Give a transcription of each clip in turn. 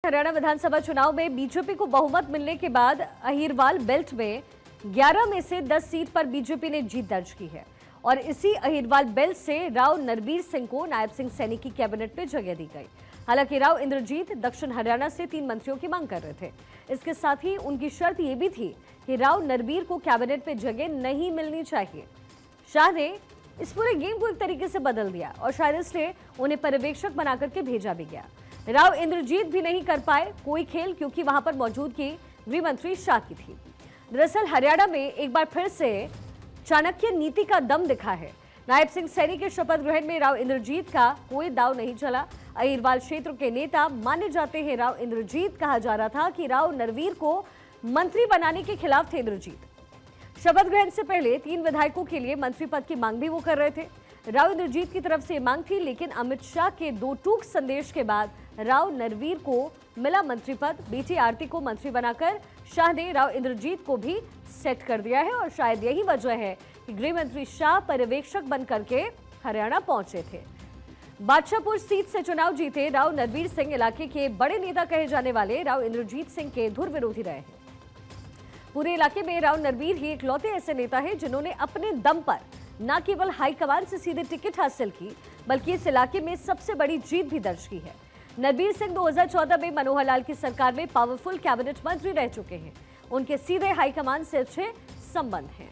हरियाणा विधानसभा चुनाव में बीजेपी को बहुमत मिलने के बाद अहिरवाल बेल्ट में 11 में से 10 सीट पर बीजेपी ने जीत दर्ज की है और इसी अहिरवाल बेल्ट से राव नरबीर सिंह को नायब सिंह सैनी की कैबिनेट में जगह दी गई। हालांकि राव इंद्रजीत दक्षिण हरियाणा से 3 मंत्रियों की मांग कर रहे थे। इसके साथ ही उनकी शर्त यह भी थी कि राव नरबीर को कैबिनेट में जगह नहीं मिलनी चाहिए। शाह ने इस पूरे गेम को एक तरीके से बदल दिया और शायद इसलिए उन्हें पर्यवेक्षक बनाकर के भेजा भी गया। राव इंद्रजीत भी नहीं कर पाए कोई खेल, क्योंकि वहां पर मौजूदगी गृह मंत्री शाह की थी। दरअसल हरियाणा में एक बार फिर से चाणक्य नीति का दम दिखा है। नायब सिंह सैनी के शपथ ग्रहण में राव इंद्रजीत का कोई दाव नहीं चला। अहिरवाल क्षेत्र के नेता माने जाते हैं राव इंद्रजीत। कहा जा रहा था कि राव नरवीर को मंत्री बनाने के खिलाफ थे इंद्रजीत। शपथ ग्रहण से पहले 3 विधायकों के लिए मंत्री पद की मांग भी वो कर रहे थे। राव इंद्रजीत की तरफ से मांग थी, लेकिन अमित शाह के 2 टूक संदेश के बाद राव नरवीर को मिला मंत्री पद। बेटी आरती को मंत्री बनाकर शाह ने राव इंद्रजीत को भी सेट कर दिया है और शायद यही वजह है कि गृह मंत्री शाह पर्यवेक्षक बनकर के हरियाणा पहुंचे थे। बादशाहपुर सीट से चुनाव जीते राव नरबीर सिंह इलाके के बड़े नेता कहे जाने वाले राव इंद्रजीत सिंह के धुर विरोधी रहे हैं। पूरे इलाके में राव नरबीर ही इकलौते ऐसे नेता है जिन्होंने अपने दम पर न केवल हाईकमान से सीधे टिकट हासिल की, बल्कि इस इलाके में सबसे बड़ी जीत भी दर्ज की है। नरबीर सिंह 2014 में मनोहर लाल की सरकार में पावरफुल कैबिनेट मंत्री रह चुके हैं। उनके सीधे हाईकमान से अच्छे संबंध हैं।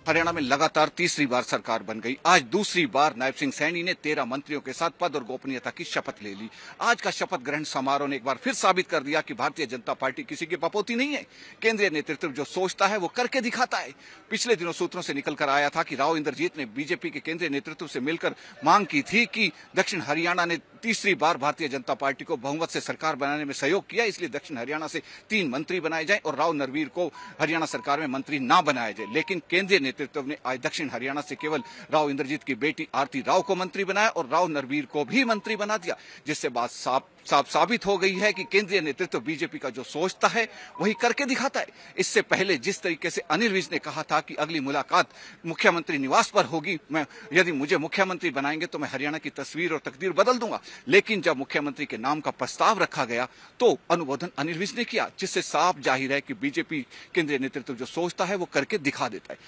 हरियाणा में लगातार तीसरी बार सरकार बन गई। आज दूसरी बार नायब सिंह सैनी ने 13 मंत्रियों के साथ पद और गोपनीयता की शपथ ले ली। आज का शपथ ग्रहण समारोह ने एक बार फिर साबित कर दिया कि भारतीय जनता पार्टी किसी की पपोती नहीं है। केंद्रीय नेतृत्व जो सोचता है वो करके दिखाता है। पिछले दिनों सूत्रों से निकल कर आया था कि राव इंद्रजीत ने बीजेपी के केंद्रीय नेतृत्व से मिलकर मांग की थी कि दक्षिण हरियाणा ने तीसरी बार भारतीय जनता पार्टी को बहुमत से सरकार बनाने में सहयोग किया, इसलिए दक्षिण हरियाणा से 3 मंत्री बनाए जाएं और राव नरवीर को हरियाणा सरकार में मंत्री ना बनाया जाए। लेकिन केंद्रीय नेतृत्व ने आज दक्षिण हरियाणा से केवल राव इंद्रजीत की बेटी आरती राव को मंत्री बनाया और राव नरवीर को भी मंत्री बना दिया, जिससे बात साबित हो गई है कि केंद्रीय नेतृत्व बीजेपी का जो सोचता है वही करके दिखाता है। इससे पहले जिस तरीके से अनिल विज ने कहा था कि अगली मुलाकात मुख्यमंत्री निवास पर होगी, यदि मुझे मुख्यमंत्री बनाएंगे तो मैं हरियाणा की तस्वीर और तकदीर बदल दूंगा, लेकिन जब मुख्यमंत्री के नाम का प्रस्ताव रखा गया तो अनुमोदन अनिल विज ने किया, जिससे साफ जाहिर है कि बीजेपी केंद्रीय नेतृत्व जो सोचता है वो करके दिखा देता है।